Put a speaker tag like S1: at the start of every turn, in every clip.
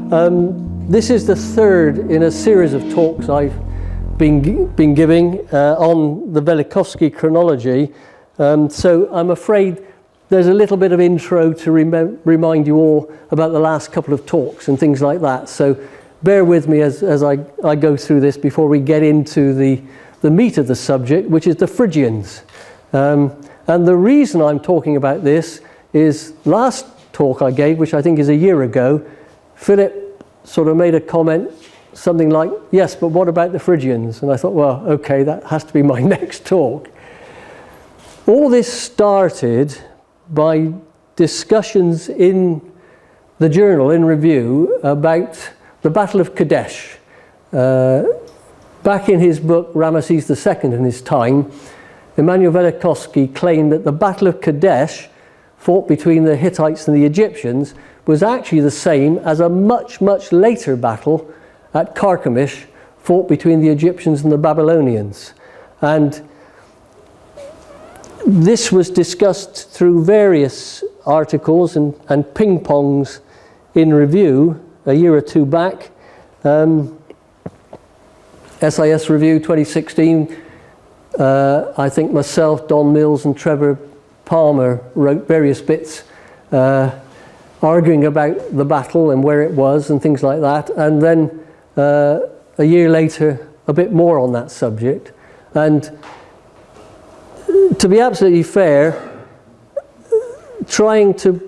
S1: This is the third in a series of talks I've been giving on the Velikovsky chronology. So I'm afraid there's a little bit of intro to remind you all about the last couple of talks and things like that. So bear with me as I go through this before we get into the meat of the subject, which is the Phrygians. And the reason I'm talking about this is last talk I gave, which I think is a year ago, Philip sort of made a comment, something like, yes, but what about the Phrygians? And I thought, well, okay, that has to be my next talk. All this started by discussions in the journal, in review, about the Battle of Kadesh. Back in his book, Ramesses II in his time, Immanuel Velikovsky claimed that the Battle of Kadesh, fought between the Hittites and the Egyptians, was actually the same as a much, much later battle at Carchemish, fought between the Egyptians and the Babylonians. And this was discussed through various articles and ping-pongs in review a year or two back. SIS Review 2016, I think myself, Don Mills and Trevor Palmer wrote various bits arguing about the battle and where it was and things like that. And then a year later, a bit more on that subject. And to be absolutely fair, trying to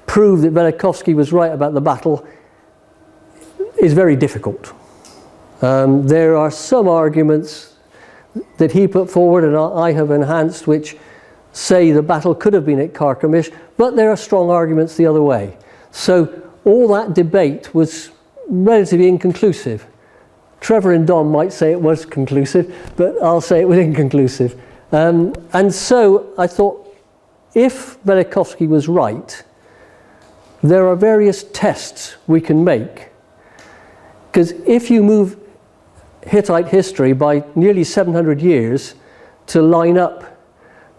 S1: prove that Velikovsky was right about the battle is very difficult. There are some arguments that he put forward and I have enhanced, which say the battle could have been at Carchemish, but there are strong arguments the other way. So all that debate was relatively inconclusive. Trevor and Don might say it was conclusive, but I'll say it was inconclusive. And so I thought, if Velikovsky was right, there are various tests we can make. Because if you move Hittite history by nearly 700 years to line up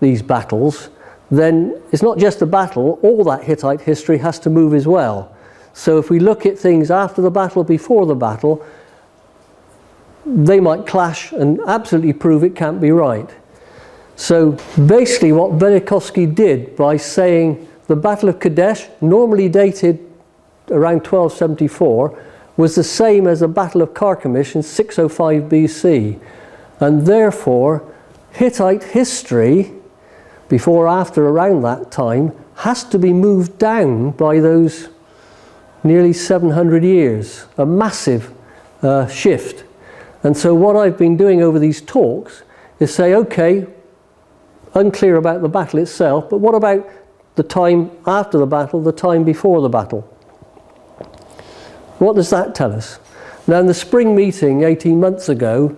S1: these battles, then it's not just the battle, all that Hittite history has to move as well. So if we look at things after the battle, before the battle, they might clash and absolutely prove it can't be right. So basically what Velikovsky did by saying the Battle of Kadesh, normally dated around 1274, was the same as the Battle of Carchemish in 605 BC. And therefore, Hittite history, before, after, around that time, has to be moved down by those nearly 700 years, a massive shift. And so what I've been doing over these talks is say, okay, unclear about the battle itself, but what about the time after the battle, the time before the battle? What does that tell us? Now, in the spring meeting 18 months ago,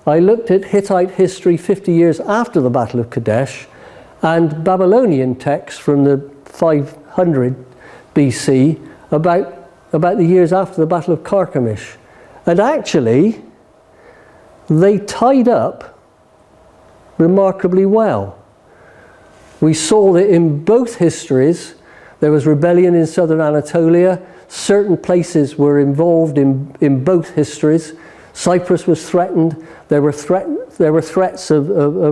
S1: I looked at Hittite history 50 years after the Battle of Kadesh and Babylonian texts from the 500 BC about the years after the Battle of Carchemish. And actually, they tied up remarkably well. We saw that in both histories, there was rebellion in southern Anatolia. Certain places were involved in both histories. Cyprus was threatened. There were threats of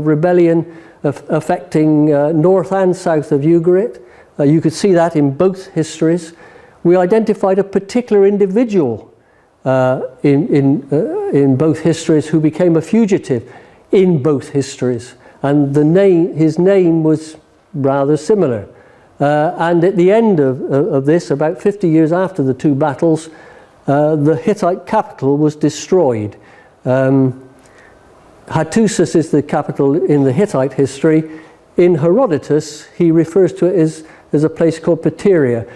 S1: rebellion affecting north and south of Ugarit. You could see that in both histories. We identified a particular individual in both histories who became a fugitive in both histories, and his name was rather similar. And at the end of this, about 50 years after the two battles, the Hittite capital was destroyed. Hattusis is the capital in the Hittite history. In Herodotus, he refers to it as a place called Pteria.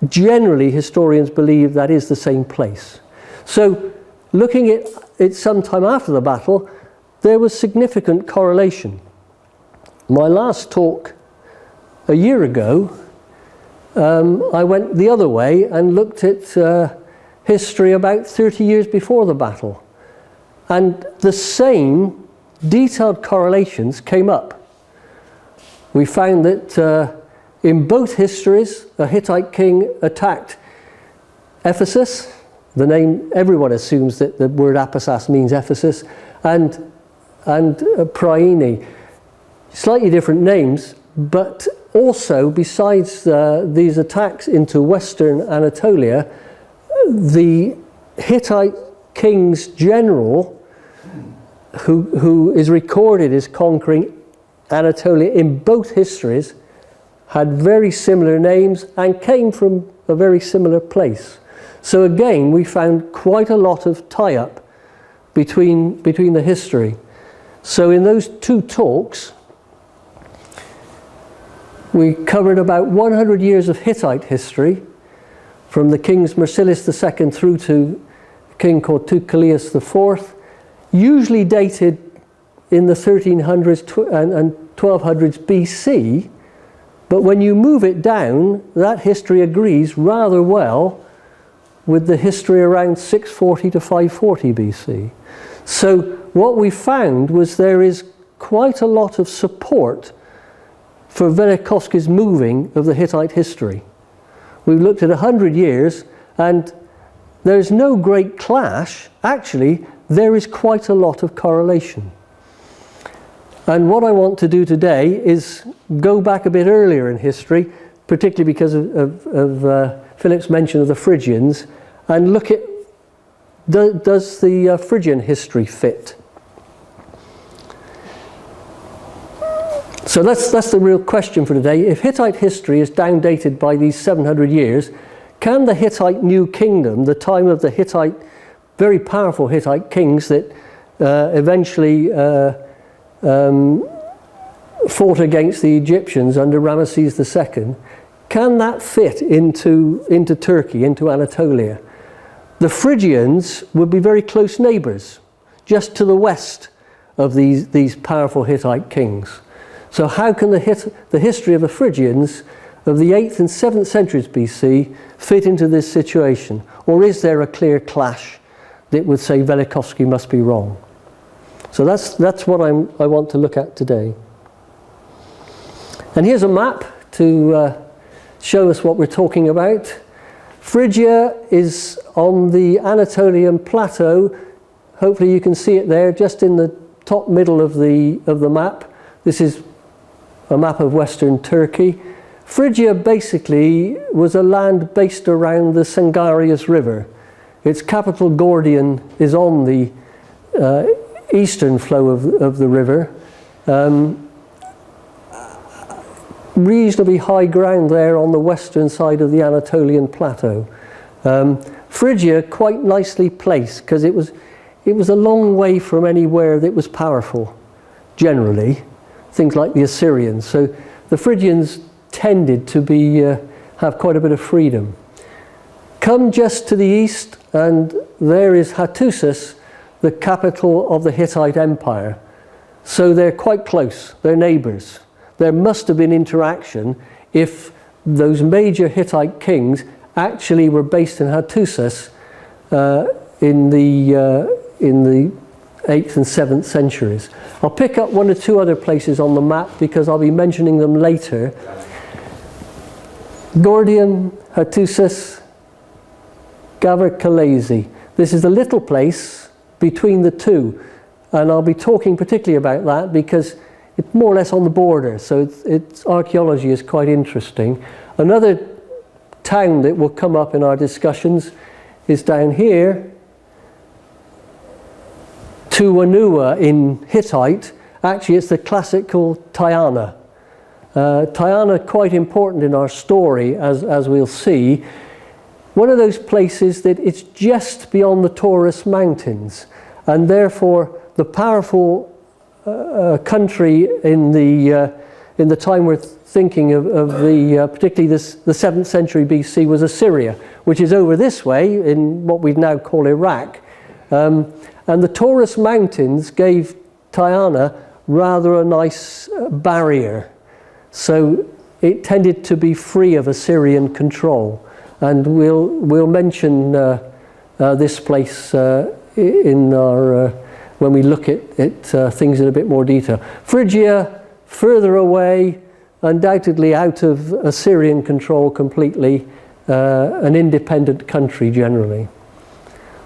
S1: Generally, historians believe that is the same place. So, looking at it sometime after the battle, there was significant correlation. My last talk a year ago, I went the other way and looked at history about 30 years before the battle. And the same detailed correlations came up. We found that in both histories, a Hittite king attacked Ephesus, the name, everyone assumes that the word Apissas means Ephesus, and Priene. Slightly different names, but also, besides these attacks into western Anatolia, the Hittite king's general, who is recorded as conquering Anatolia in both histories, had very similar names and came from a very similar place. So again, we found quite a lot of tie-up between the history. So in those two talks, we covered about 100 years of Hittite history, from the kings Mercilus II through to a king called Tucalius IV, usually dated in the 1300s and 1200s BC, but when you move it down, that history agrees rather well with the history around 640 to 540 BC. So what we found was there is quite a lot of support for Velikovsky's moving of the Hittite history. We've looked at 100 years and there's no great clash. Actually, there is quite a lot of correlation. And what I want to do today is go back a bit earlier in history, particularly because of Philip's mention of the Phrygians, and look at does the Phrygian history fit? So that's the real question for today. If Hittite history is downdated by these 700 years, can the Hittite New Kingdom, the time of the Hittite, very powerful Hittite kings that eventually fought against the Egyptians under Ramesses II, can that fit into Turkey, into Anatolia? The Phrygians would be very close neighbours, just to the west of these powerful Hittite kings. So how can the history of the Phrygians of the 8th and 7th centuries BC fit into this situation? Or is there a clear clash that would say Velikovsky must be wrong? So that's what I want to look at today. And here's a map to show us what we're talking about. Phrygia is on the Anatolian plateau. Hopefully you can see it there, just in the top middle of the map. This is a map of Western Turkey. Phrygia basically was a land based around the Sangarius River. Its capital Gordion is on the eastern flow of the river. Reasonably high ground there on the western side of the Anatolian plateau. Phrygia quite nicely placed, because it was a long way from anywhere that was powerful, generally. Things like the Assyrians. So the Phrygians tended to have quite a bit of freedom. Come just to the east, and there is Hattusis, the capital of the Hittite Empire. So they're quite close, they're neighbours. There must have been interaction if those major Hittite kings actually were based in Hattusis in the 8th and 7th centuries. I'll pick up one or two other places on the map because I'll be mentioning them later. Gordion, Hattusis, Gavar-Kalesi. This is a little place between the two, and I'll be talking particularly about that because it's more or less on the border, so its archaeology is quite interesting. Another town that will come up in our discussions is down here, Tuanua in Hittite. Actually, it's the classical Tyana. Tyana, quite important in our story, as we'll see. One of those places that it's just beyond the Taurus Mountains, and therefore the powerful country in the time we're thinking of particularly the 7th century BC was Assyria, which is over this way in what we now call Iraq. And the Taurus Mountains gave Tyana rather a nice barrier. So it tended to be free of Assyrian control. And we'll mention this place in our when we look at things in a bit more detail. Phrygia, further away, undoubtedly out of Assyrian control completely, an independent country generally.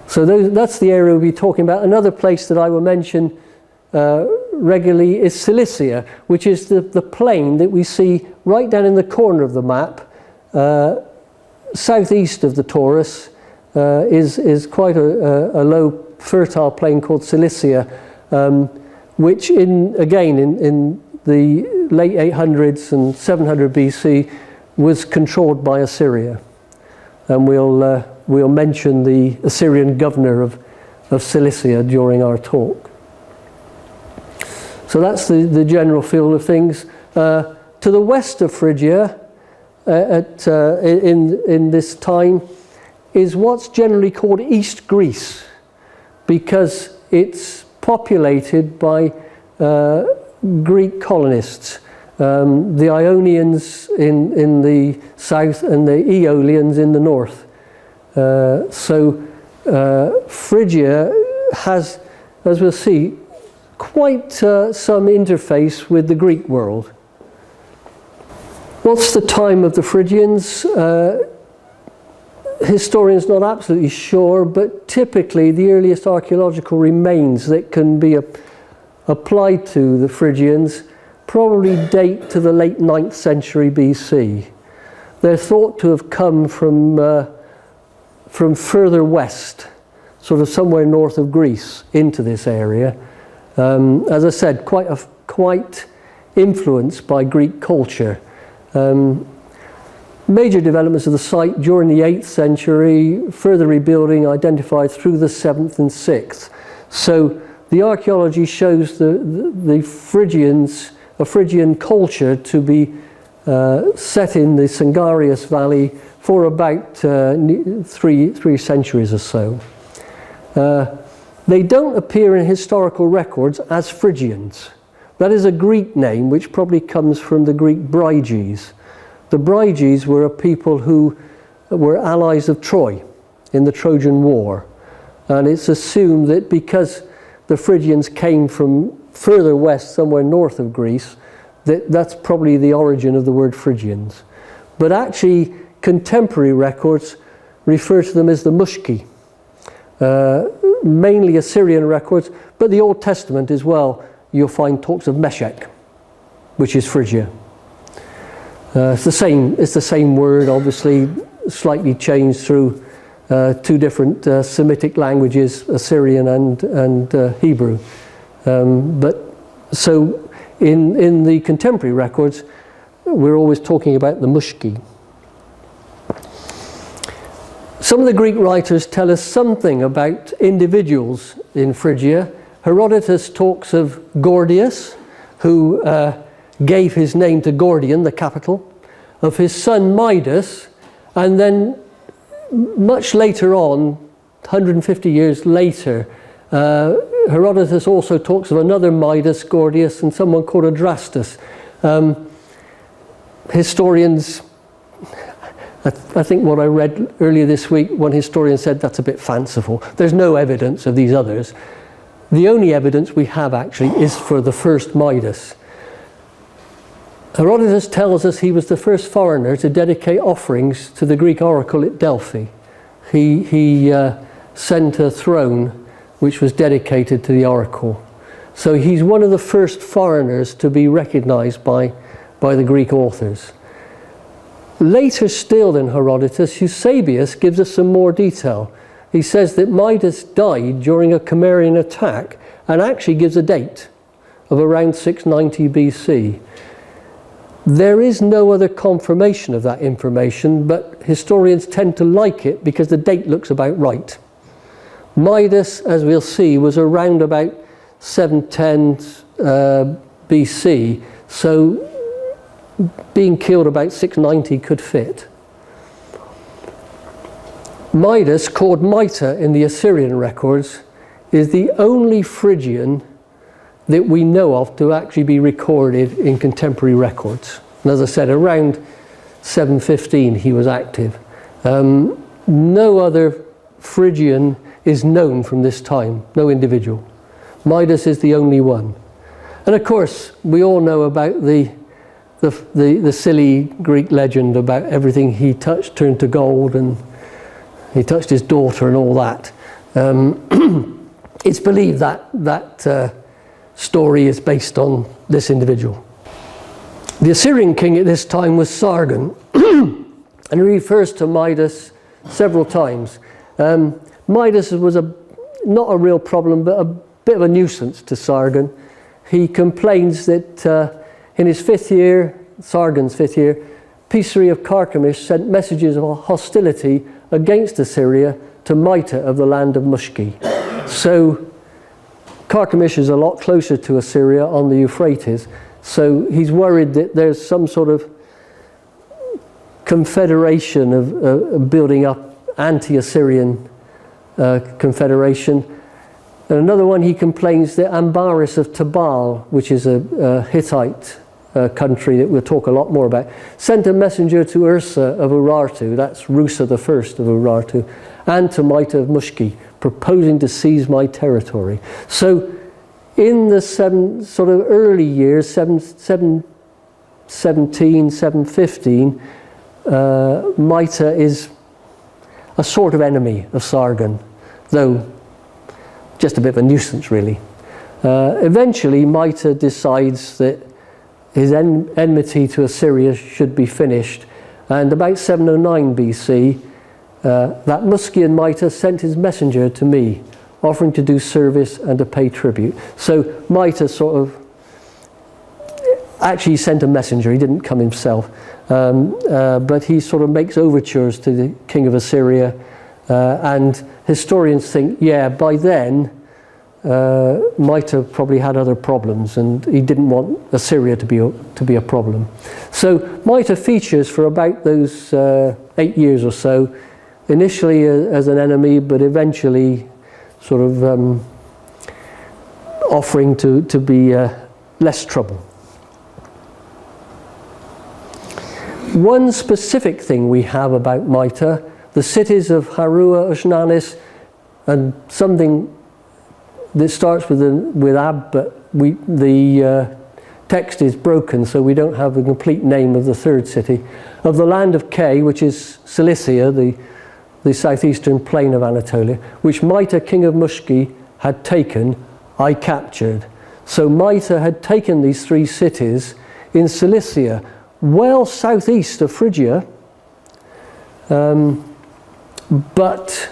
S1: So that's the area we'll be talking about. Another place that I will mention regularly is Cilicia, which is the plain that we see right down in the corner of the map, southeast of the Taurus. Is quite a low fertile plain called Cilicia, which in the late 800s and 700 BC was controlled by Assyria, and we'll mention the Assyrian governor of Cilicia during our talk. So that's the general field of things. To the west of Phrygia, in this time, is what's generally called East Greece, because it's populated by Greek colonists, the Ionians in the south and the Aeolians in the north. So Phrygia has, as we'll see, quite some interface with the Greek world. What's the time of the Phrygians? Historians not absolutely sure, but typically the earliest archaeological remains that can be applied to the Phrygians probably date to the late 9th century BC. They're thought to have come from further west, sort of somewhere north of Greece, into this area. As I said, quite influenced by Greek culture. Major developments of the site during the 8th century, further rebuilding identified through the 7th and 6th. So the archaeology shows the Phrygians, a Phrygian culture to be set in the Sangarius Valley for about three centuries or so. They don't appear in historical records as Phrygians. That is a Greek name which probably comes from the Greek Phryges. The Phryges were a people who were allies of Troy in the Trojan War. And it's assumed that because the Phrygians came from further west, somewhere north of Greece, that's probably the origin of the word Phrygians. But actually, contemporary records refer to them as the Mushki, mainly Assyrian records, but the Old Testament as well, you'll find talks of Meshech, which is Phrygia. It's the same word, obviously, slightly changed through two different Semitic languages, Assyrian and Hebrew. But so in the contemporary records, we're always talking about the Mushki. Some of the Greek writers tell us something about individuals in Phrygia. Herodotus talks of Gordius, who gave his name to Gordion, the capital, of his son Midas, and then much later on, 150 years later, Herodotus also talks of another Midas, Gordius, and someone called Adrastus. Historians, I think what I read earlier this week, one historian said that's a bit fanciful. There's no evidence of these others. The only evidence we have actually is for the first Midas. Herodotus tells us he was the first foreigner to dedicate offerings to the Greek oracle at Delphi. He sent a throne which was dedicated to the oracle. So he's one of the first foreigners to be recognized by the Greek authors. Later still than Herodotus, Eusebius gives us some more detail. He says that Midas died during a Cimmerian attack and actually gives a date of around 690 BC. There is no other confirmation of that information, but historians tend to like it because the date looks about right. Midas, as we'll see, was around about 710 BC, so being killed about 690 could fit. Midas, called Mita in the Assyrian records, is the only Phrygian that we know of to actually be recorded in contemporary records. And as I said, around 715 he was active. No other Phrygian is known from this time, no individual. Midas is the only one. And of course, we all know about the the silly Greek legend about everything he touched turned to gold, and he touched his daughter and all that. It's believed that story is based on this individual. The Assyrian king at this time was Sargon, and he refers to Midas several times. Midas was not a real problem, but a bit of a nuisance to Sargon. He complains that in his 5th year, Sargon's 5th year, Pisari of Carchemish sent messages of hostility against Assyria to Mita of the land of Mushki. So Carchemish is a lot closer to Assyria on the Euphrates, so he's worried that there's some sort of confederation of building up anti-Assyrian confederation. And another one, he complains that Ambaris of Tabal, which is a Hittite country that we'll talk a lot more about, sent a messenger to Ursa of Urartu, that's Rusa the First of Urartu, and to Mita of Mushki, proposing to seize my territory. So in the sort of early years, 717, 715, Mita is a sort of enemy of Sargon, though just a bit of a nuisance really. Eventually Mita decides that his enmity to Assyria should be finished, and about 709 BC, that Muskian Mita sent his messenger to me, offering to do service and to pay tribute. So Mita sort of actually sent a messenger, he didn't come himself, but he sort of makes overtures to the king of Assyria, and historians think, yeah, by then Mita probably had other problems and he didn't want Assyria to be a problem. So Mita features for about those 8 years or so, initially as an enemy, but eventually sort of offering to be less trouble. One specific thing we have about Mita, the cities of Harua, Ushnanis, and something that starts with Ab, but the text is broken, so we don't have the complete name of the third city, of the land of Kay, which is Cilicia, the southeastern plain of Anatolia, which Mita, king of Mushki, had taken, I captured. So Mita had taken these 3 cities in Cilicia, well southeast of Phrygia, but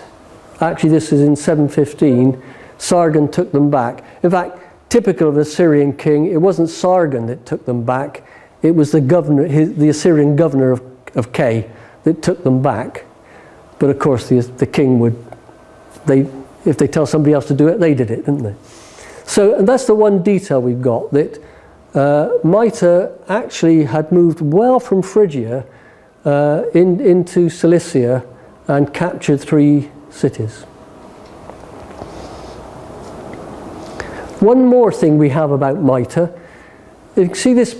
S1: actually this is in 715, Sargon took them back. In fact, typical of the Assyrian king, it wasn't Sargon that took them back, it was the governor, the Assyrian governor of Kay that took them back. But of course the king would, if they tell somebody else to do it, they did it, didn't they? So, and that's the one detail we've got, that Mita actually had moved well from Phrygia into Cilicia and captured 3 cities. One more thing we have about Mita, you can see this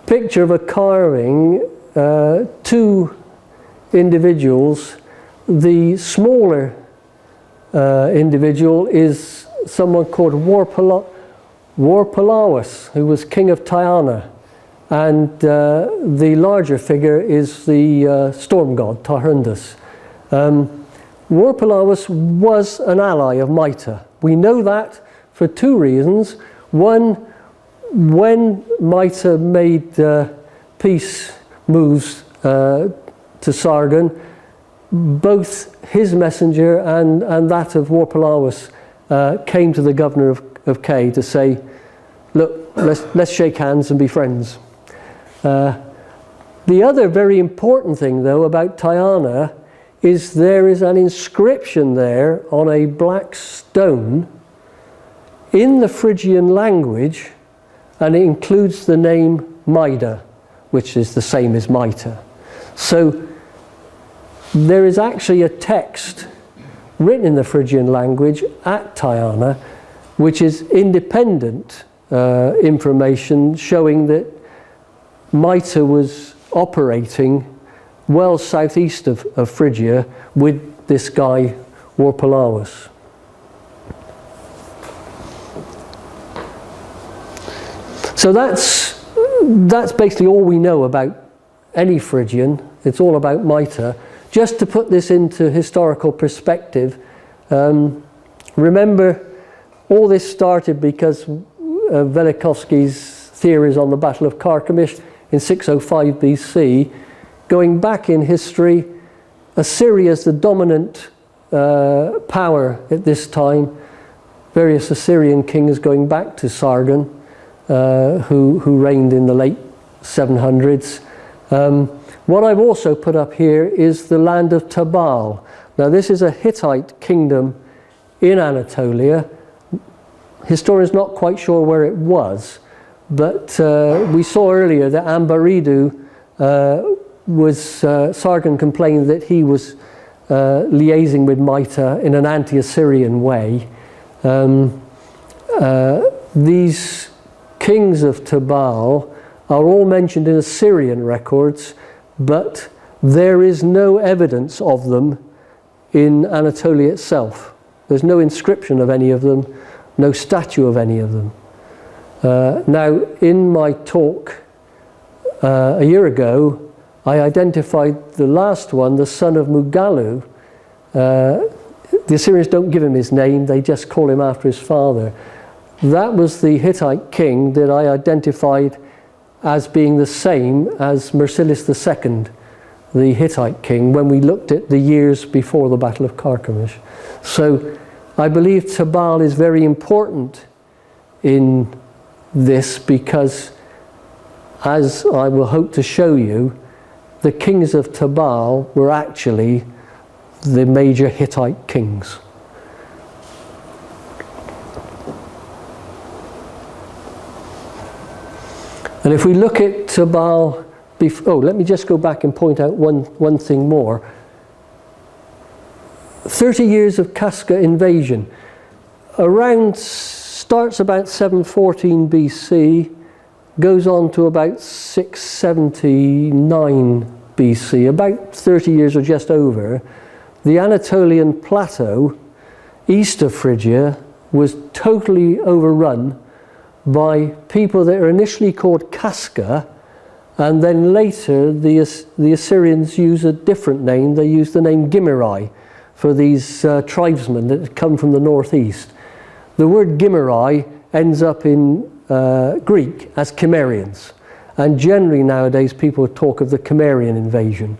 S1: picture of a carving, 2 individuals. The smaller individual is someone called Warpalawas, who was king of Tyana, and the larger figure is the storm god Tarhundas. Warpalawas was an ally of Mita. We know that for 2 reasons. One, when Mita made peace moves to Sargon, both his messenger and that of Warpalawas came to the governor of Kay to say, look, let's shake hands and be friends. The other very important thing, though, about Tyana is there is an inscription there on a black stone in the Phrygian language, and it includes the name Mida, which is the same as Mita. So there is actually a text written in the Phrygian language at Tyana, which is independent information showing that Mita was operating well southeast of Phrygia with this guy Warpalawas. So that's that's basically all we know about any Phrygian. It's all about Mita. Just to put this into historical perspective, remember, all this started because of Velikovsky's theories on the Battle of Carchemish in 605 BC. Going back in history, Assyria is the dominant power at this time. Various Assyrian kings going back to Sargon, who reigned in the late 700s. What I've also put up here is the land of Tabal. Now this is a Hittite kingdom in Anatolia. Historians not quite sure where it was, but we saw earlier that Ambaridu Sargon complained that he was liaising with Mita in an anti-Assyrian way. These kings of Tabal are all mentioned in Assyrian records, but there is no evidence of them in Anatolia itself. There's no inscription of any of them, no statue of any of them. Now, in my talk a year ago, I identified the last one, the son of Mugalu. The Assyrians don't give him his name, they just call him after his father. That was the Hittite king that I identified as being the same as Mercilus II, the Hittite king, when we looked at the years before the Battle of Carchemish. So I believe Tabal is very important in this because, as I will hope to show you, the kings of Tabal were actually the major Hittite kings. And if we look at Tabal, let me just go back and point out one thing more. 30 years of Casca invasion. Starts about 714 BC, goes on to about 679 BC, about 30 years or just over. The Anatolian plateau, east of Phrygia, was totally overrun by people that are initially called Casca, and then later the Assyrians use a different name. They use the name Gimmerai for these tribesmen that had come from the northeast. The word Gimmerai ends up in Greek as Cimmerians, and generally nowadays people talk of the Cimmerian invasion.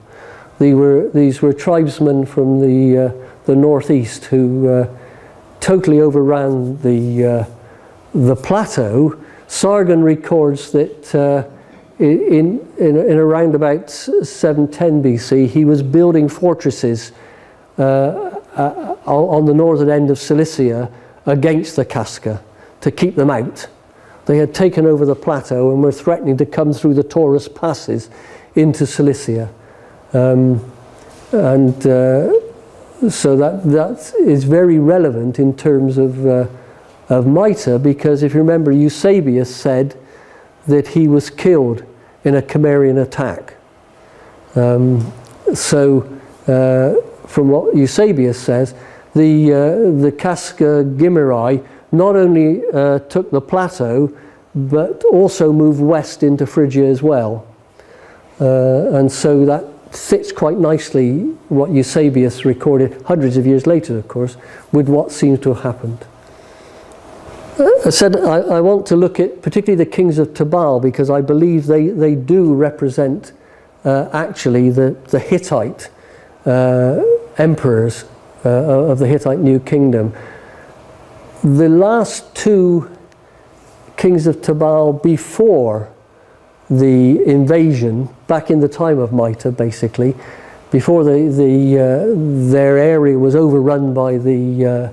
S1: These were tribesmen from the northeast who totally overran the plateau. Sargon records that in around about 710 BC, he was building fortresses on the northern end of Cilicia against the Casca to keep them out. They had taken over the plateau and were threatening to come through the Taurus passes into Cilicia. So that is very relevant in terms of Mita, because if you remember, Eusebius said that he was killed in a Cimmerian attack. From what Eusebius says, the Casca Gimmerai not only took the plateau, but also moved west into Phrygia as well. And so that fits quite nicely what Eusebius recorded hundreds of years later, of course, with what seems to have happened. I said I want to look at particularly the kings of Tabal, because I believe they do represent actually the Hittite emperors of the Hittite New Kingdom. The last two kings of Tabal before the invasion, back in the time of Mita basically, before their area was overrun by the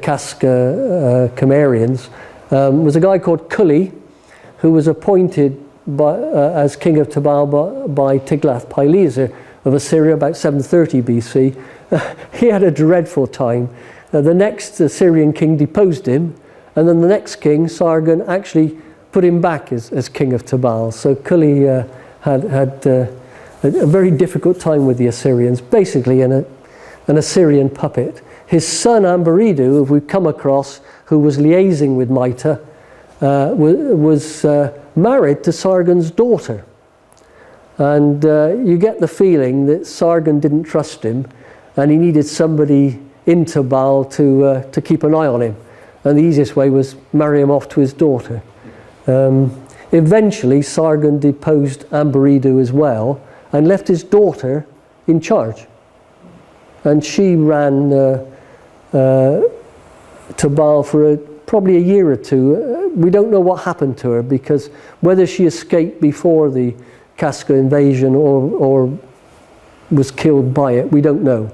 S1: Casca Cimmerians, was a guy called Cully, who was appointed as king of Tabal by Tiglath-Pileser of Assyria about 730 BC. He had a dreadful time. The next Assyrian king deposed him, and then the next king, Sargon, actually put him back as king of Tabal. So Cully had a very difficult time with the Assyrians, basically an Assyrian puppet. His son Ambaridu, who we've come across, who was liaising with Mita, was married to Sargon's daughter. And you get the feeling that Sargon didn't trust him, and he needed somebody in Tubal to keep an eye on him. And the easiest way was marry him off to his daughter. Eventually, Sargon deposed Amberidu as well, and left his daughter in charge. And she ran Tubal for probably a year or two. We don't know what happened to her, because whether she escaped before the Casca invasion or was killed by it, we don't know.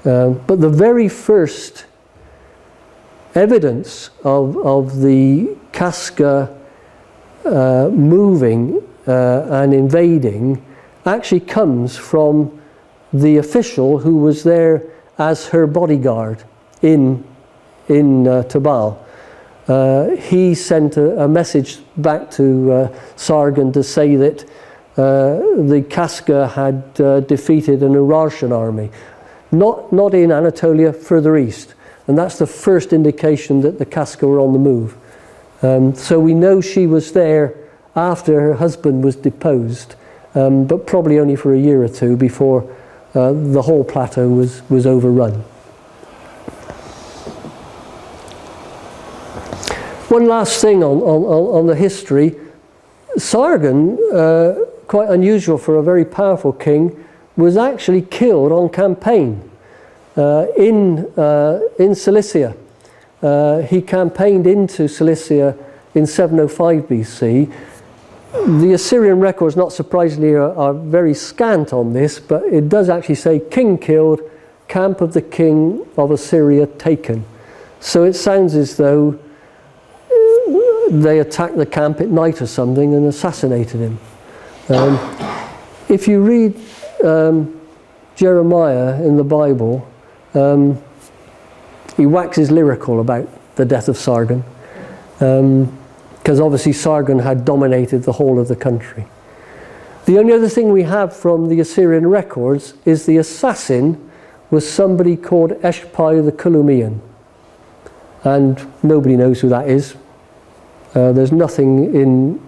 S1: But the very first evidence of the Casca moving and invading actually comes from the official who was there as her bodyguard in Tubal. He sent a message back to Sargon to say that the Casca had defeated an Urartian army, not in Anatolia, further east. And that's the first indication that the Casca were on the move. So we know she was there after her husband was deposed, but probably only for a year or two before the whole plateau was overrun. One last thing on the history. Sargon, quite unusual for a very powerful king, was actually killed on campaign in Cilicia. He campaigned into Cilicia in 705 BC. The Assyrian records, not surprisingly, are very scant on this, but it does actually say king killed, camp of the king of Assyria taken. So it sounds as though they attacked the camp at night or something and assassinated him. If you read Jeremiah in the Bible, he waxes lyrical about the death of Sargon, because obviously Sargon had dominated the whole of the country. The only other thing we have from the Assyrian records is the assassin was somebody called Eshpai the Culumian, and nobody knows who that is. There's nothing in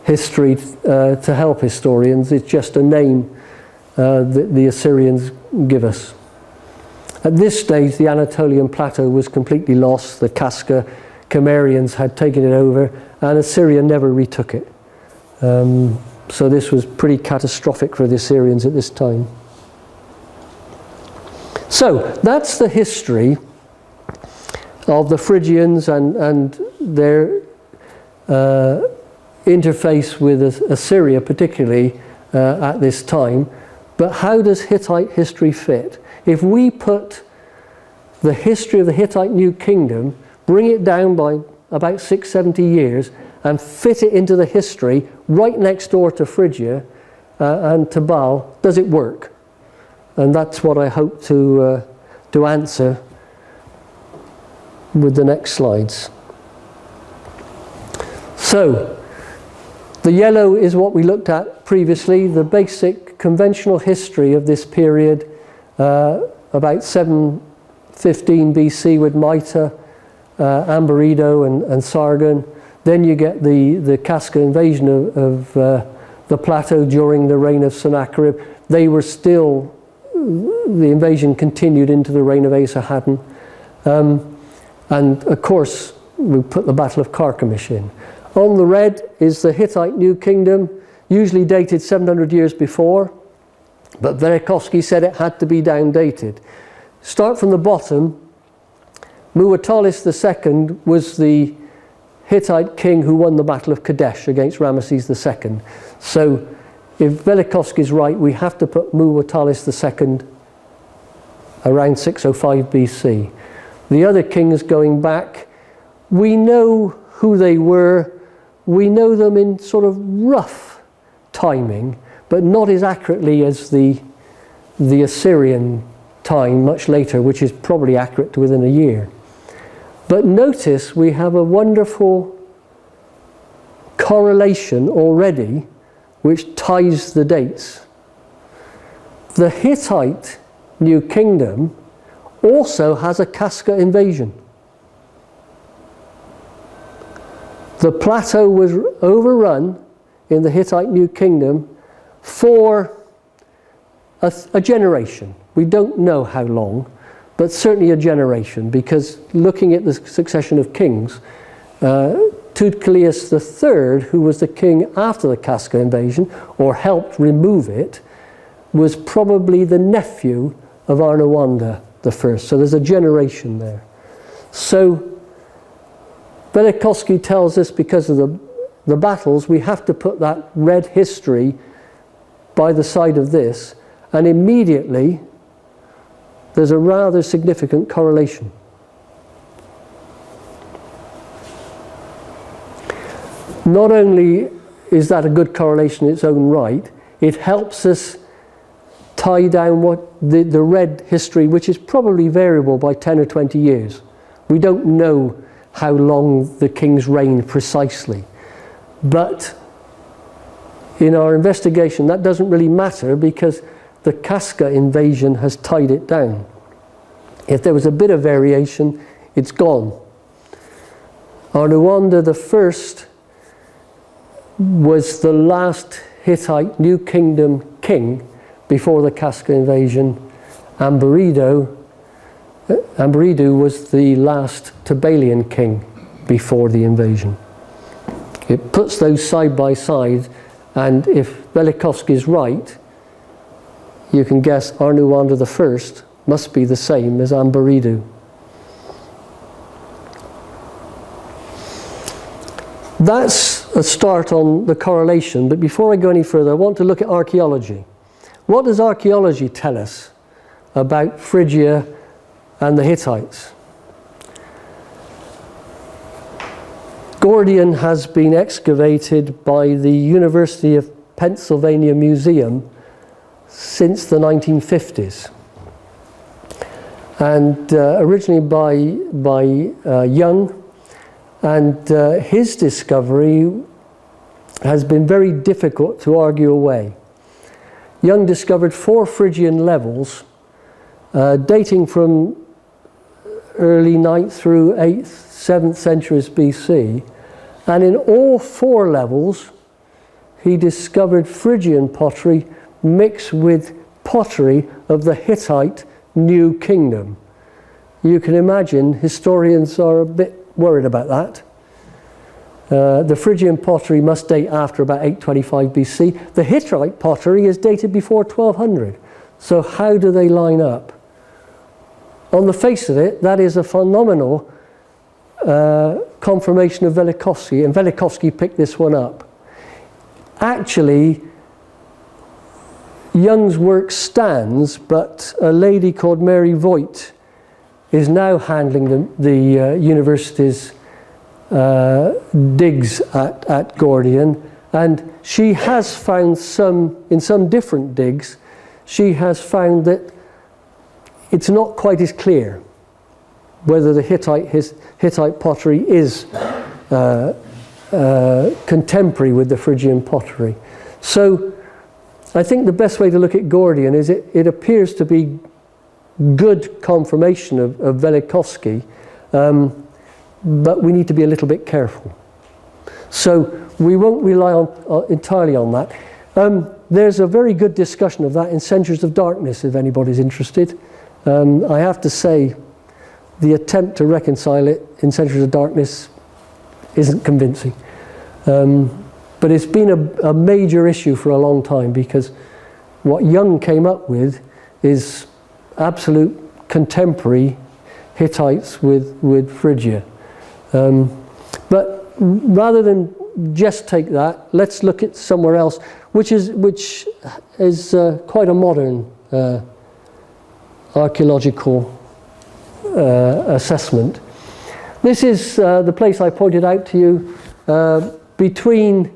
S1: history to help historians. It's just a name that the Assyrians give us. At this stage, the Anatolian plateau was completely lost. The Casca Cimmerians had taken it over, and Assyria never retook it. So this was pretty catastrophic for the Assyrians at this time. So that's the history of the Phrygians and their interface with Assyria, particularly at this time. But how does Hittite history fit? If we put the history of the Hittite New Kingdom, bring it down by about 670 years, and fit it into the history right next door to Phrygia and Tubal, does it work? And that's what I hope to answer with the next slides. So, the yellow is what we looked at previously, the basic conventional history of this period, about 715 BC with Maita, Amberido and Sargon. Then you get the Casca invasion of the plateau during the reign of Sennacherib. They were still, the invasion continued into the reign of Esarhaddon. And of course, we put the Battle of Carchemish in. On the red is the Hittite New Kingdom, usually dated 700 years before, but Velikovsky said it had to be downdated. Start from the bottom. Muwatallis II was the Hittite king who won the Battle of Kadesh against Ramesses II. So if Velikovsky is right, we have to put Muwatallis II around 605 BC. The other kings going back, we know who they were. We know them in sort of rough timing, but not as accurately as the Assyrian time much later, which is probably accurate to within a year. But notice we have a wonderful correlation already which ties the dates. The Hittite New Kingdom also has a Casca invasion. The plateau was overrun in the Hittite New Kingdom for a generation. We don't know how long, but certainly a generation, because looking at the succession of kings, Tudkalius III, who was the king after the Casca invasion, or helped remove it, was probably the nephew of Arnawanda I. So there's a generation there. So Velikovsky tells us, because of the battles, we have to put that red history by the side of this, and immediately there's a rather significant correlation. Not only is that a good correlation in its own right, it helps us tie down what the red history, which is probably variable by 10 or 20 years. We don't know how long the kings reigned precisely. But in our investigation, that doesn't really matter, because the Casca invasion has tied it down. If there was a bit of variation, it's gone. Arnawanda I was the last Hittite New Kingdom king before the Casca invasion. Ambaridu was the last Tubalian king before the invasion. It puts those side by side, and if Velikovsky is right, you can guess Arnawanda I must be the same as Ambaridu. That's a start on the correlation, but before I go any further, I want to look at archaeology. What does archaeology tell us about Phrygia and the Hittites? Gordian has been excavated by the University of Pennsylvania Museum since the 1950s. And originally by Young, and his discovery has been very difficult to argue away. Young discovered 4 Phrygian levels dating from early 9th through 8th, 7th centuries BC, and in all 4 levels he discovered Phrygian pottery mixed with pottery of the Hittite New Kingdom. You can imagine historians are a bit worried about that. The Phrygian pottery must date after about 825 BC. The Hittite pottery is dated before 1200. So how do they line up? On the face of it, that is a phenomenal confirmation of Velikovsky, and Velikovsky picked this one up. Actually, Young's work stands, but a lady called Mary Voigt is now handling the university's digs at Gordian, and she has found in some different digs, she has found that it's not quite as clear whether the Hittite pottery is contemporary with the Phrygian pottery. So I think the best way to look at Gordian is it appears to be good confirmation of Velikovsky, but we need to be a little bit careful. So we won't rely entirely on that. There's a very good discussion of that in Centuries of Darkness, if anybody's interested. I have to say, the attempt to reconcile it in Centuries of Darkness isn't convincing. But it's been a major issue for a long time, because what Young came up with is absolute contemporary Hittites with Phrygia. But rather than just take that, let's look at somewhere else, which is quite a modern archaeological assessment. This is the place I pointed out to you between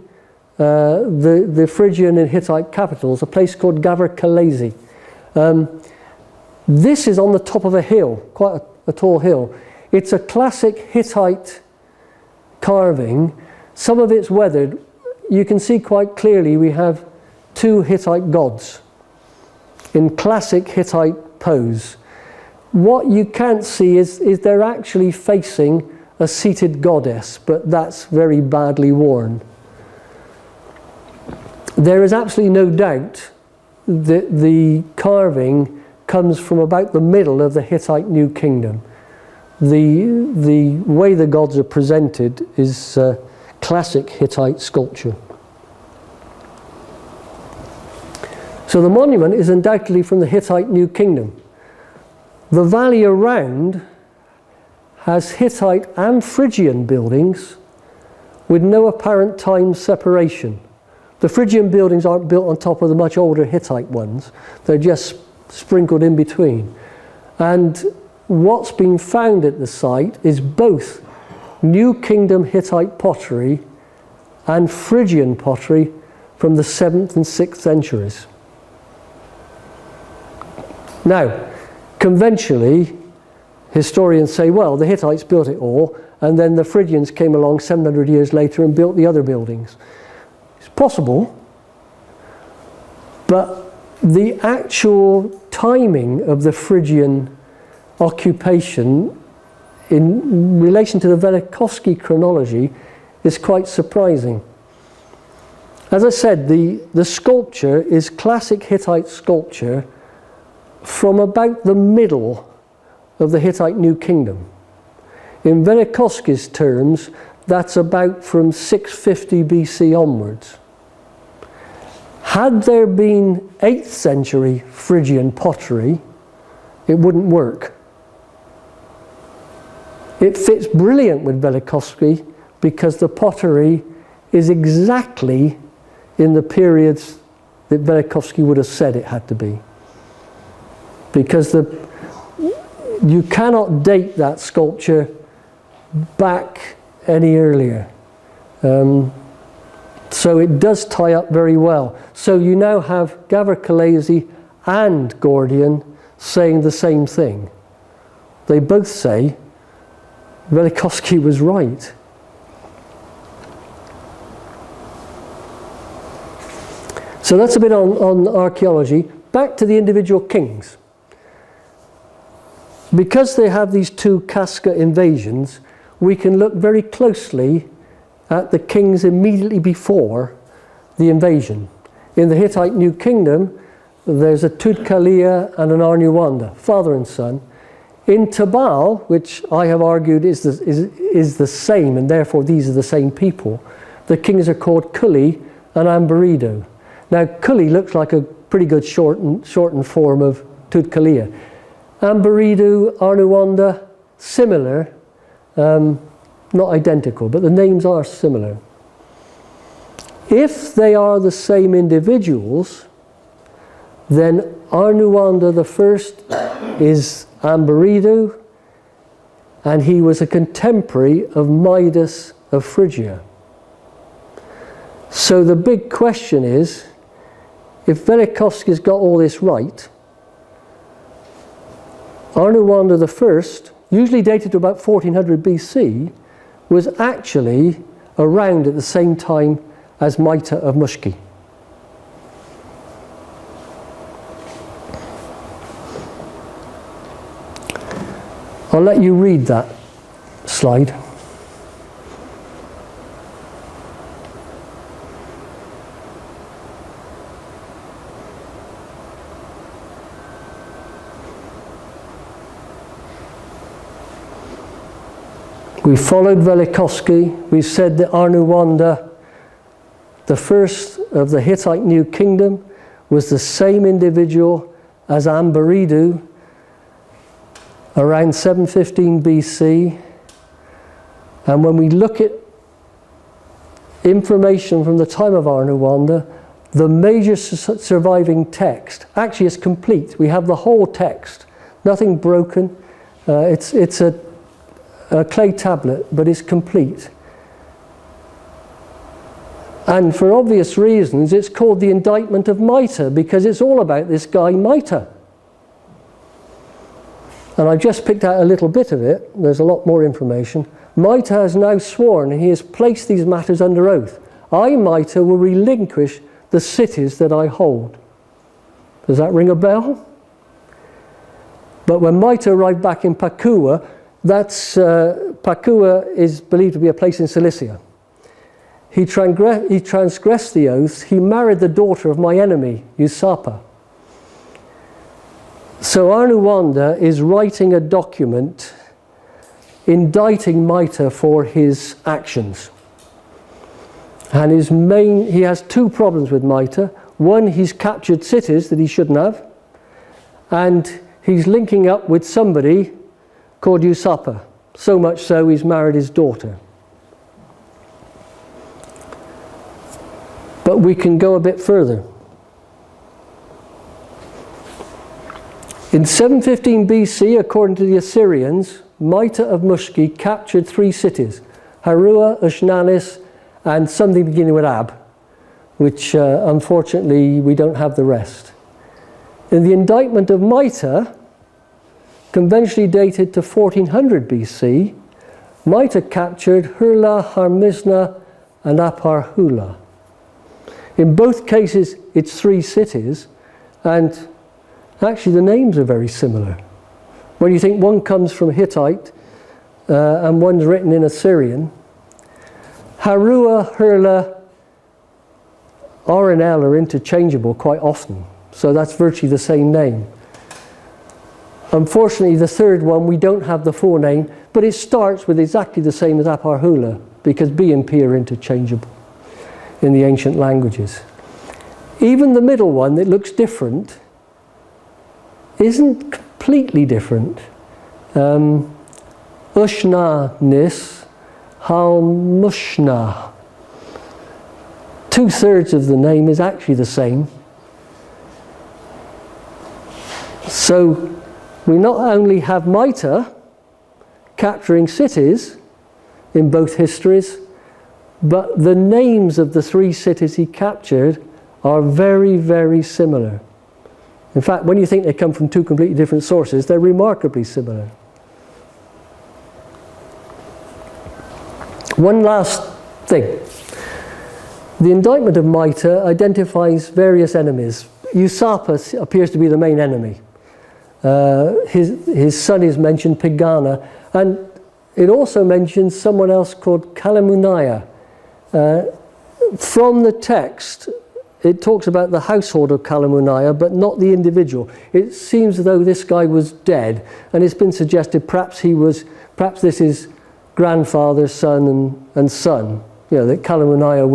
S1: the Phrygian and Hittite capitals, a place called Gavr Khalesi. This is on the top of a hill, quite a tall hill. It's a classic Hittite carving. Some of it's weathered. You can see quite clearly we have 2 Hittite gods in classic Hittite pose. What you can't see is they're actually facing a seated goddess, but that's very badly worn. There is absolutely no doubt that the carving comes from about the middle of the Hittite New Kingdom. The way the gods are presented is classic Hittite sculpture. So the monument is undoubtedly from the Hittite New Kingdom. The valley around has Hittite and Phrygian buildings with no apparent time separation. The Phrygian buildings aren't built on top of the much older Hittite ones. They're just sprinkled in between. And what's been found at the site is both New Kingdom Hittite pottery and Phrygian pottery from the 7th and 6th centuries. Now, conventionally, historians say, well, the Hittites built it all, and then the Phrygians came along 700 years later and built the other buildings. It's possible, but the actual timing of the Phrygian occupation in relation to the Velikovsky chronology is quite surprising. As I said, the sculpture is classic Hittite sculpture from about the middle of the Hittite New Kingdom. In Velikovsky's terms, that's about from 650 BC onwards. Had there been 8th century Phrygian pottery, it wouldn't work. It fits brilliant with Velikovsky because the pottery is exactly in the periods that Velikovsky would have said it had to be. Because you cannot date that sculpture back any earlier. So it does tie up very well. So you now have Gavor Khaleesi and Gordian saying the same thing. They both say Velikovsky was right. So that's a bit on archaeology. Back to the individual kings. Because they have these two Casca invasions, we can look very closely at the kings immediately before the invasion. In the Hittite New Kingdom, there's a Tudkalia and an Arnuwanda, father and son. In Tabal, which I have argued is the same, and therefore these are the same people, the kings are called Kuli and Amberido. Now, Kuli looks like a pretty good shortened form of Tudkalia. Amberido, Arnuwanda, similar, not identical, but the names are similar. If they are the same individuals, then Arnuwanda the first is Amberido, and he was a contemporary of Midas of Phrygia. So the big question is, if Velikovsky's got all this right, Arnuwanda the first, usually dated to about 1400 BC, was actually around at the same time as Maita of Mushki. I'll let you read that slide. We followed Velikovsky. We said that Arnuwanda, the first of the Hittite New Kingdom, was the same individual as Amberido around 715 BC. And when we look at information from the time of Arnuwanda, the major surviving text actually is complete. We have the whole text, nothing broken. It's a clay tablet, but it's complete. And for obvious reasons, it's called the Indictment of Maita, because it's all about this guy Maita. And I've just picked out a little bit of it. There's a lot more information. Maita has now sworn, and he has placed these matters under oath. I, Maita, will relinquish the cities that I hold. Does that ring a bell? But when Maita arrived back in Pakua, that's Pakua is believed to be a place in Cilicia. He transgressed the oaths. He married the daughter of my enemy, Usapa. So Arnuwanda is writing a document indicting Maita for his actions. And he has two problems with Maita. One, he's captured cities that he shouldn't have, and he's linking up with somebody called Usapa. So much so he's married his daughter. But we can go a bit further. In 715 BC, according to the Assyrians, Maita of Mushki captured 3 cities, Harua, Ushnanis, and something beginning with Ab, which unfortunately we don't have the rest. In the indictment of Maita, conventionally dated to 1400 BC, Maita captured Hurla, Harmizna, and Aparhula. In both cases, it's 3 cities, and actually the names are very similar. When you think one comes from Hittite and one's written in Assyrian, Harua, Hurla, R and L are interchangeable quite often, so that's virtually the same name. Unfortunately, the third one, we don't have the full name, but it starts with exactly the same as Aparhula, because B and P are interchangeable in the ancient languages. Even the middle one that looks different isn't completely different. Ushna-nis, Halmushna. 2/3 of the name is actually the same. So we not only have Maita capturing cities in both histories, but the names of the 3 cities he captured are very, very similar. In fact, when you think they come from 2 completely different sources, they're remarkably similar. One last thing. The indictment of Maita identifies various enemies. Usapa appears to be the main enemy. His son is mentioned, Pegana, and it also mentions someone else called Kalamunaya. From the text, it talks about the household of Kalamunaya, but not the individual. It seems as though this guy was dead, and it's been suggested perhaps this is grandfather, son, and son. You know, that Kalamunaya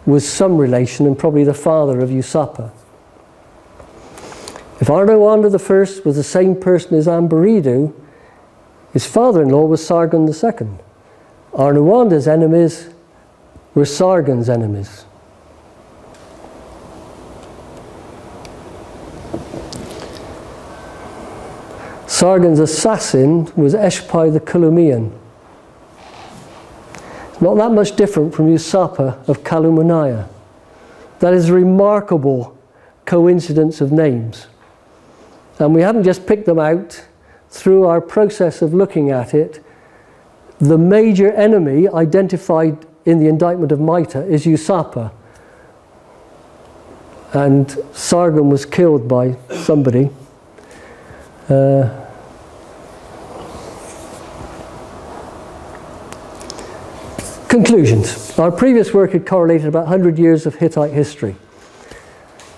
S1: was some relation and probably the father of Usapa. If Arnuwanda I was the same person as Ambaridu, his father-in-law was Sargon II. Arnuwanda's enemies were Sargon's enemies. Sargon's assassin was Eshpai the Kulumian. Not that much different from Usapa of Kalamunaya. That is a remarkable coincidence of names. And we haven't just picked them out. Through our process of looking at it, the major enemy identified in the indictment of Maita is Usapa. And Sargon was killed by somebody. Conclusions. Our previous work had correlated about 100 years of Hittite history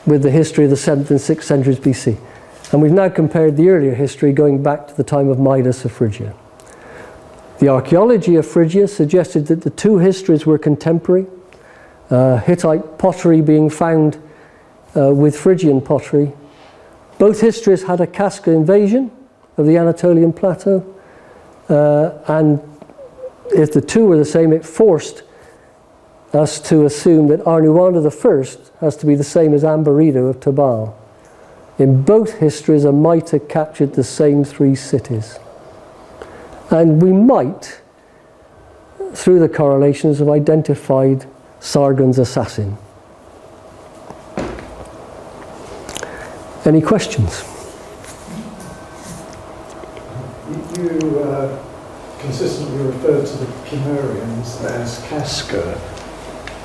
S1: with the history of the 7th and 6th centuries BC. And we've now compared the earlier history going back to the time of Midas of Phrygia. The archaeology of Phrygia suggested that the 2 histories were contemporary, Hittite pottery being found with Phrygian pottery. Both histories had a Kaska invasion of the Anatolian plateau, and if the 2 were the same, it forced us to assume that Arnuwanda I has to be the same as Ambaridu of Tabal. In both histories, a Maita captured the same 3 cities. And we might, through the correlations, have identified Sargon's assassin. Any questions?
S2: You consistently refer to the Cimmerians as Kaska,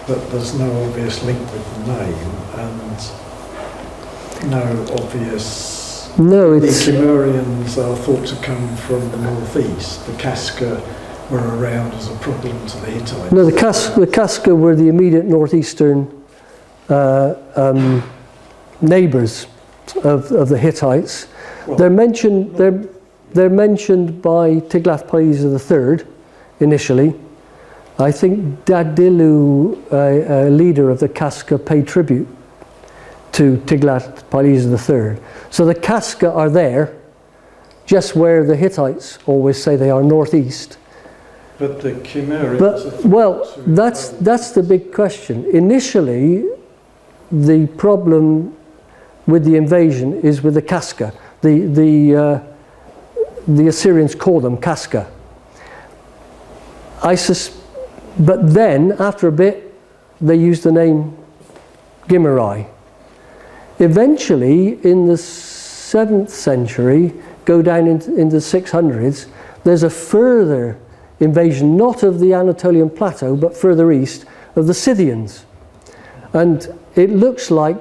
S2: but there's no obvious link with the name, and no obvious...
S1: No,
S2: the Cimmerians are thought to come from the northeast. The Kaska were around as a problem to the Hittites.
S1: No, the Casca were the immediate northeastern neighbours of the Hittites.
S2: Well,
S1: They're mentioned by Tiglath-Pileser III initially. I think Dadilu, a leader of the Casca, paid tribute to Tiglath-Pileser III. So the Casca are there, just where the Hittites always say they are, northeast.
S2: But the Cimmerians...
S1: But, well, that's the big question. Initially, the problem with the invasion is with the Casca. The Assyrians call them Casca. But then, after a bit, they used the name Gimmerai. Eventually, in the 7th century, go down into the 600s, there's a further invasion, not of the Anatolian plateau, but further east, of the Scythians. And it looks like,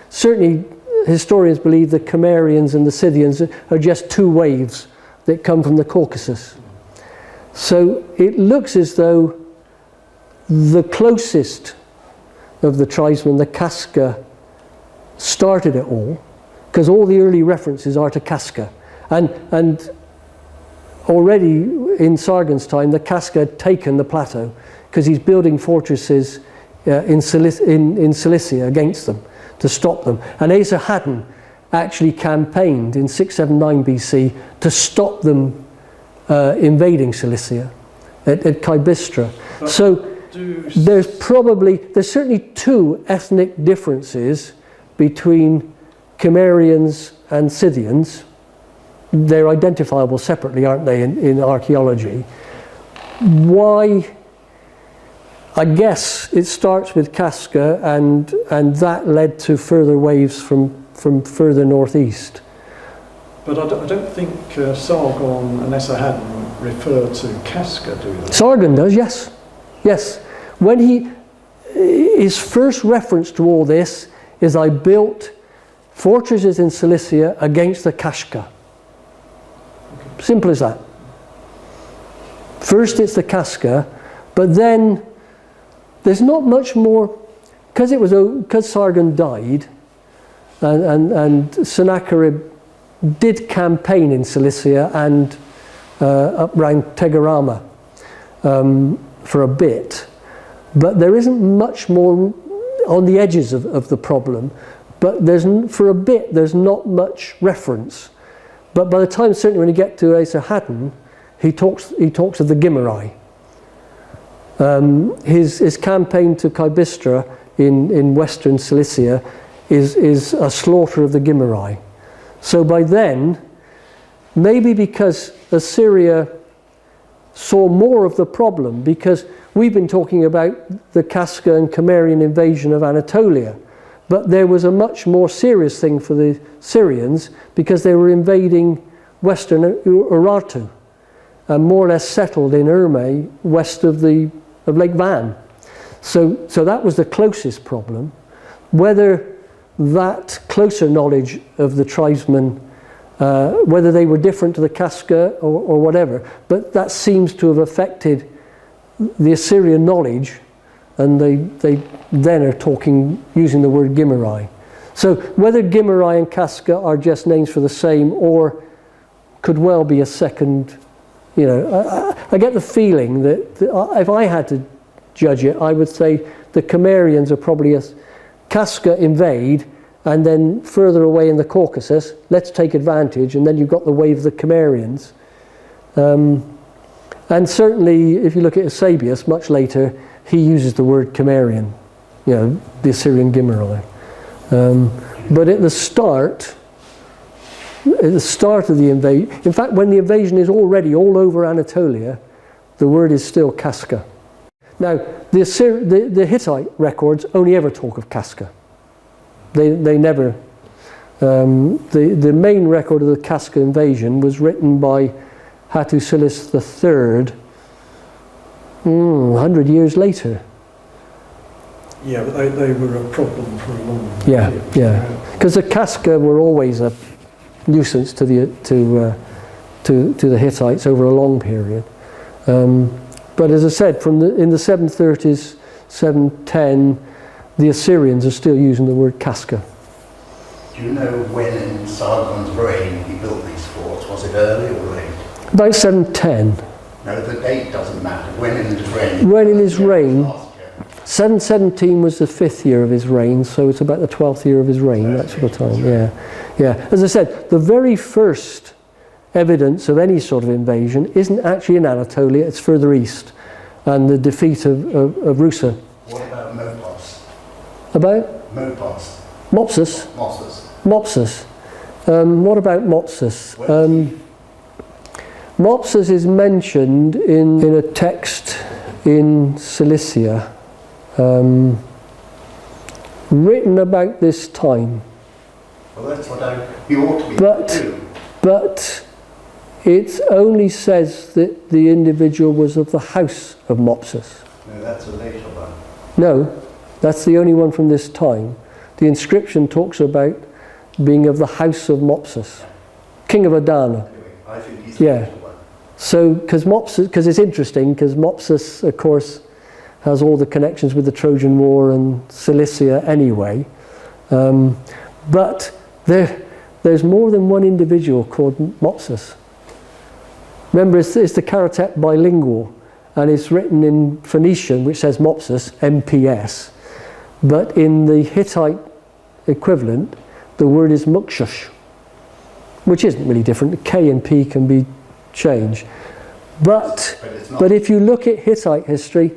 S1: certainly historians believe the Cimmerians and the Scythians are just two waves that come from the Caucasus. So it looks as though the closest of the tribesmen, the Casca, started it all, because all the early references are to Casca. And already in Sargon's time, the Casca had taken the plateau, because he's building fortresses in Cilicia against them, to stop them. And Esarhaddon actually campaigned in 679 BC to stop them invading Cilicia at Kybistra. So there's certainly two ethnic differences between Cimmerians and Scythians. They're identifiable separately, aren't they, in archaeology? Why? I guess it starts with Casca, and that led to further waves from further northeast.
S2: But I don't think Sargon and Esarhaddon refer to Casca, do they?
S1: Sargon does, yes. Yes. When his first reference to all this is, I built fortresses in Cilicia against the Casca. Okay. Simple as that. First it's the Casca, but then there's not much more, because Sargon died, and Sennacherib did campaign in Cilicia and up around Tegorama for a bit, but there isn't much more on the edges of the problem. But for a bit there's not much reference. But by the time, certainly when you get to Esarhaddon, he talks of the Gimmerai. His campaign to Kybistra in western Cilicia is a slaughter of the Gimmerai. So by then, maybe because Assyria saw more of the problem, because we've been talking about the Casca and Cimmerian invasion of Anatolia, but there was a much more serious thing for the Syrians, because they were invading western Urartu and more or less settled in Urme, west of Lake Van. So that was the closest problem. Whether that closer knowledge of the tribesmen, whether they were different to the Casca or whatever, but that seems to have affected the Assyrian knowledge, and they then are using the word Gimmerai. So whether Gimmerai and Casca are just names for the same, or could well be a second, I get the feeling that if I had to judge it, I would say the Cimmerians are probably a Casca invade, and then further away in the Caucasus, let's take advantage, and then you've got the wave of the Cimmerians. And certainly, if you look at Eusebius, much later, he uses the word Cimmerian, the Assyrian Gimmerai. But at the start of the invasion, in fact, when the invasion is already all over Anatolia, the word is still Casca. Now, the Hittite records only ever talk of Casca. They never. The main record of the Casca invasion was written by Hattusilus III 100 years later.
S2: Yeah, but they were a problem for a long time.
S1: Yeah. Because the Casca were always a nuisance to the Hittites over a long period. But as I said, in the 730s, 710, the Assyrians are still using the word Casca.
S3: Do you know when in Solomon's reign he built these forts? Was it early or late?
S1: About 710.
S3: No, the date doesn't matter. When in his reign?
S1: When in his reign, 717 was the 5th year of his reign, so it's about the 12th year of his reign, that sort of time, yeah. As I said, the very first evidence of any sort of invasion isn't actually in Anatolia, it's further east, and the defeat of Rusa.
S3: What about Mopos?
S1: About?
S3: Mopos.
S1: Mopsus? Mopsus. What about Mopsus? Mopsus is mentioned in a text in Cilicia, written about this time.
S3: Well, that's what you ought to be able to do.
S1: But it only says that the individual was of the house of Mopsus.
S3: No, that's a later one.
S1: No, that's the only one from this time. The inscription talks about being of the house of Mopsus, king of Adana.
S3: Anyway, I think he's the later one.
S1: So, because it's interesting, because Mopsus, of course, has all the connections with the Trojan War and Cilicia anyway. But there's more than one individual called Mopsus. Remember, it's the Karatet bilingual, and it's written in Phoenician, which says Mopsus, MPS. But in the Hittite equivalent, the word is Mukshush, which isn't really different. The K and P can be changed. But if you look at Hittite history,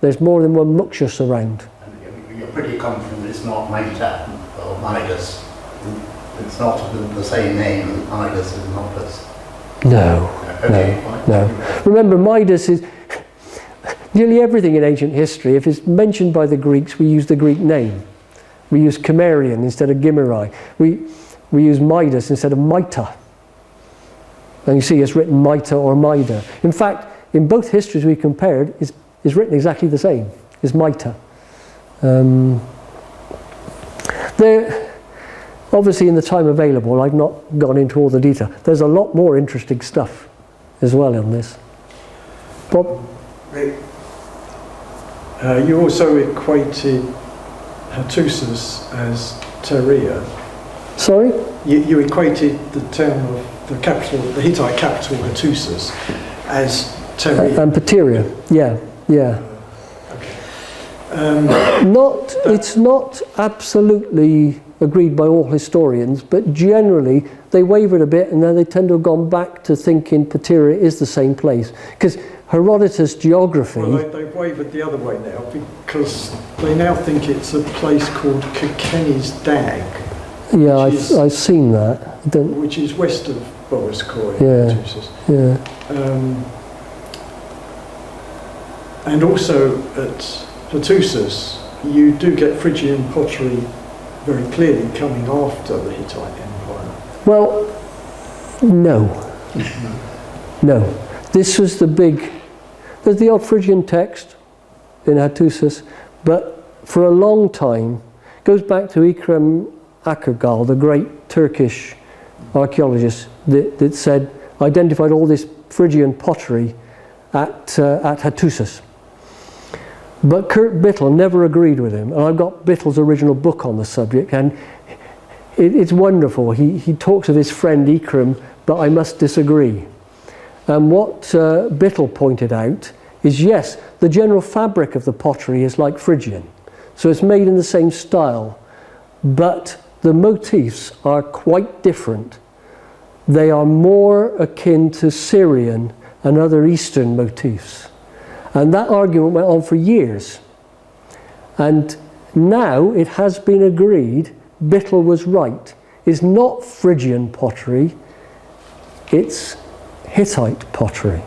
S1: there's more than one Mukshush around.
S3: And you're pretty confident it's not Meta or Midas. It's not the same name as Midas and Mopus.
S1: No. Remember, Midas is nearly everything in ancient history. If it's mentioned by the Greeks, we use the Greek name. We use Cimmerian instead of Gimmerai. We use Midas instead of Mita. And you see it's written Mita or Mida. In fact, in both histories we compared, is written exactly the same. It's Mita. Obviously in the time available, I've not gone into all the detail. There's a lot more interesting stuff as well on this. Bob?
S2: You also equated Hattusis as Teria.
S1: Sorry?
S2: You equated the town of the capital, the Hittite capital, Hattusis, as Teria.
S1: And Pateria, yeah. It's not absolutely agreed by all historians, but generally they wavered a bit and then they tend to have gone back to thinking Pateria is the same place. Because Herodotus' geography...
S2: Well, they've wavered the other way now because they now think it's a place called Kilkenny's Dag.
S1: Yeah, I've seen that.
S2: Which is west of Boriskoi. And also at Hattusis, you do get Phrygian pottery very clearly coming after the Hittite Empire.
S1: Well, no. This was there's the old Phrygian text in Hattusis, but for a long time, goes back to Ekrem Akergal, the great Turkish archaeologist that identified all this Phrygian pottery at Hattusis. But Kurt Bittel never agreed with him, and I've got Bittel's original book on the subject, and it's wonderful. He talks of his friend Ekrem, but I must disagree. And what Bittel pointed out is, yes, the general fabric of the pottery is like Phrygian, so it's made in the same style, but the motifs are quite different. They are more akin to Syrian and other Eastern motifs. And that argument went on for years. And now it has been agreed, Bittel was right. It's not Phrygian pottery, it's Hittite pottery.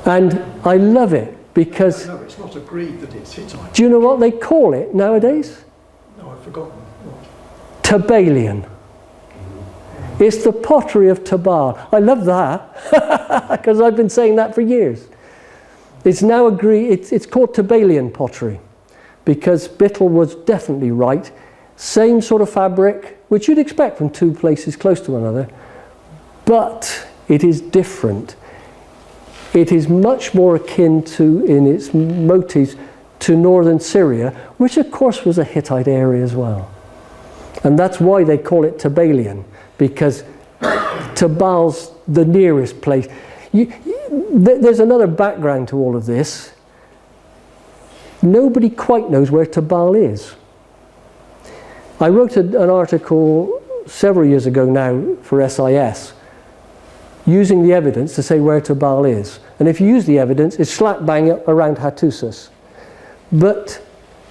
S1: And I love it because...
S2: No, it's not agreed that it's Hittite.
S1: Do you know what they call it nowadays?
S2: No, I've forgotten. What?
S1: Tabalian. It's the pottery of Tabal. I love that because I've been saying that for years. It's now agreed, it's called Tabalian pottery because Bittel was definitely right. Same sort of fabric, which you'd expect from two places close to one another, but it is different. it is much more akin to, in its motifs, to northern Syria, which of course was a Hittite area as well. And that's why they call it Tabalian, because Tubal's the nearest place. There's another background to all of this. Nobody quite knows where Tubal is. I wrote an article several years ago now for SIS, using the evidence to say where Tubal is. And if you use the evidence, it's slap bang around Hattusis. But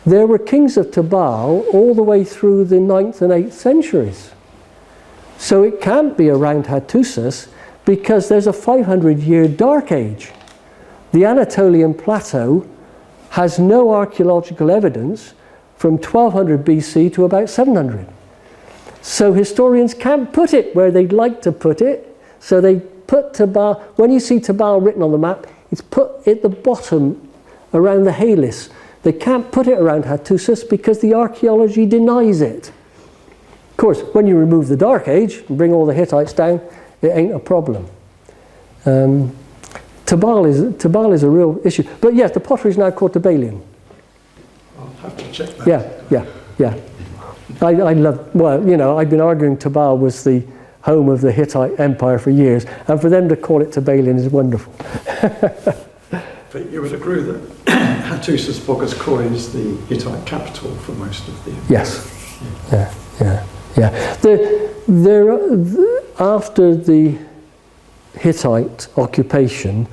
S1: there were kings of Tubal all the way through the 9th and 8th centuries. So it can't be around Hattusis because there's a 500-year dark age. The Anatolian plateau has no archaeological evidence from 1200 BC to about 700. So historians can't put it where they'd like to put it. So they put Tubal, when you see Tubal written on the map, it's put at the bottom around the Halis. They can't put it around Hattusis because the archaeology denies it. Of course, when you remove the Dark Age and bring all the Hittites down, it ain't a problem. Tubal is a real issue. But yes, the pottery is now called Tubalian.
S2: I'll have to check that.
S1: Yeah. I love, well, you know, I've been arguing Tubal was the home of the Hittite Empire for years, and for them to call it Tubalian is wonderful.
S2: But you would agree that Hattusis Boghaz Köi is the Hittite capital for most of the...
S1: Yes. Yeah. After the Hittite occupation,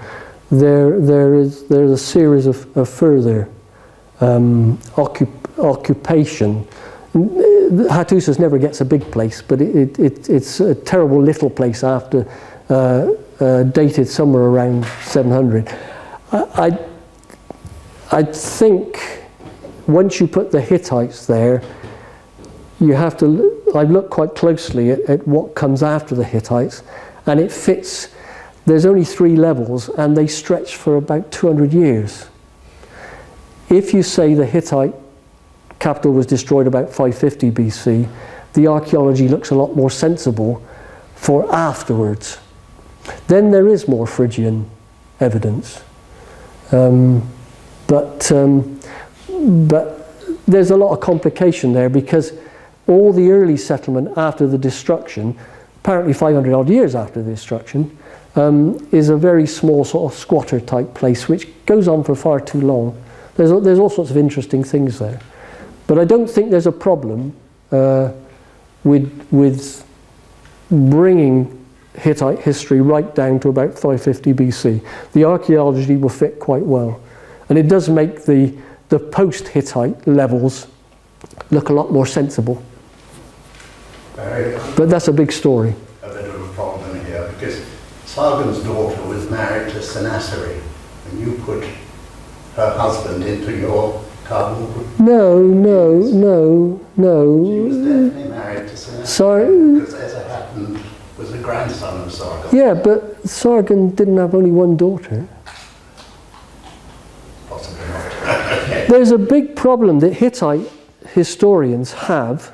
S1: there's a series of further occupation. Hattusis never gets a big place, but it's a terrible little place after dated somewhere around 700. I think once you put the Hittites there, you have to. I've looked quite closely at what comes after the Hittites, and it fits. There's only 3 levels, and they stretch for about 200 years. If you say the Hittite capital was destroyed about 550 BC, the archaeology looks a lot more sensible for afterwards. Then there is more Phrygian evidence. But there's a lot of complication there because all the early settlement after the destruction, apparently 500 odd years after the destruction, is a very small sort of squatter type place which goes on for far too long. There's all sorts of interesting things there. But I don't think there's a problem with bringing Hittite history right down to about 550 BC. The archaeology will fit quite well. And it does make the post-Hittite levels look a lot more sensible. But that's a big story.
S3: A bit of a problem here, because Sargon's daughter was married to Sennacherib, and you put her husband into your Kabul.
S1: No.
S3: She was definitely married to Sennacherib, because as it happened, was a grandson of Sargon.
S1: Yeah, but Sargon didn't have only one daughter.
S3: Possibly not.
S1: There's a big problem that Hittite historians have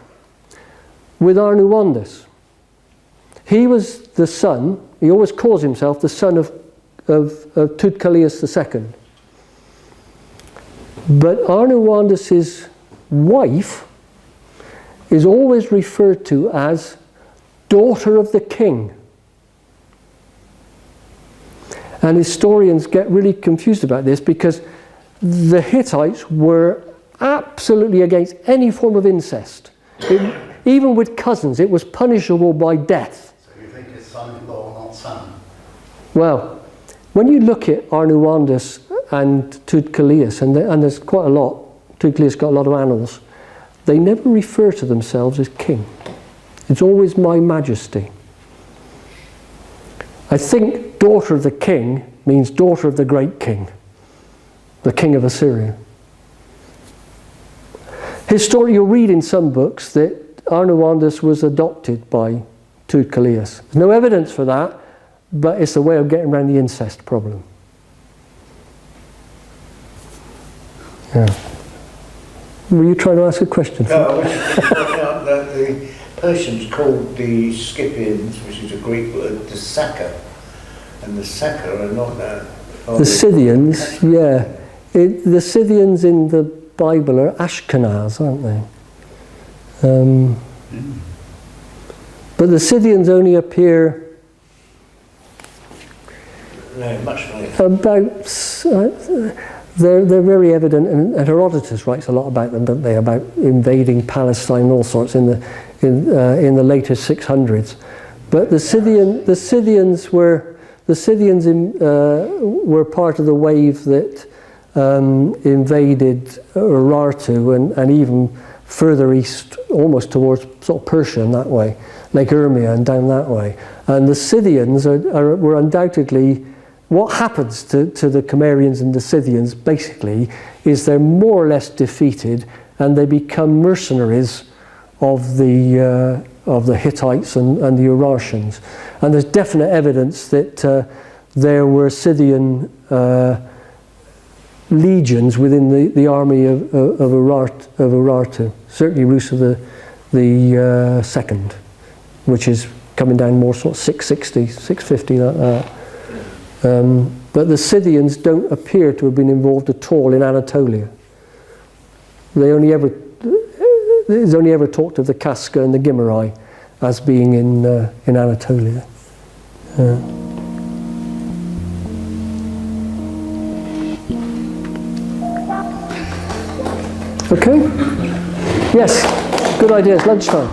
S1: with Arnuwandus. He was the son, he always calls himself the son of Tudkalius II. But Arnuwandus' wife is always referred to as daughter of the king. And historians get really confused about this because the Hittites were absolutely against any form of incest. Even with cousins, it was punishable by death.
S3: So you think it's son-in-law, not son?
S1: Well, when you look at Arnuwandus and Tudkalius, and there's quite a lot, Tudkalius got a lot of annals, they never refer to themselves as king. It's always my majesty. I think daughter of the king means daughter of the great king, the king of Assyria. You'll read in some books that Arnuwandus was adopted by Tudkalius. There's no evidence for that, but it's a way of getting around the incest problem. Yeah. Were you trying to ask a question?
S4: No, I wanted to point out that the Persians called the Scythians, which is a Greek word, the Saka. And the Saka are not
S1: The Scythians, yeah. The Scythians in the Bible are Ashkenaz, aren't they? But the Scythians only appear
S4: No, much later.
S1: about... They're very evident, and Herodotus writes a lot about them, don't they? About invading Palestine and all sorts in the later 600s. But the Scythians were part of the wave that invaded Urartu and even further east, almost towards sort of Persia and that way, Lake Urmia and down that way. And the Scythians were undoubtedly, what happens to the Cimmerians and the Scythians basically is they're more or less defeated and they become mercenaries of the Hittites and the Urartians. And there's definite evidence that there were Scythian legions within the army of Urartu, certainly Rus of the second, which is coming down more sort of 660, 650 like that. But the Scythians don't appear to have been involved at all in Anatolia. There's only ever talked of the Kaska and the Gimmerai as being in Anatolia. Okay? Yes, good ideas, lunchtime.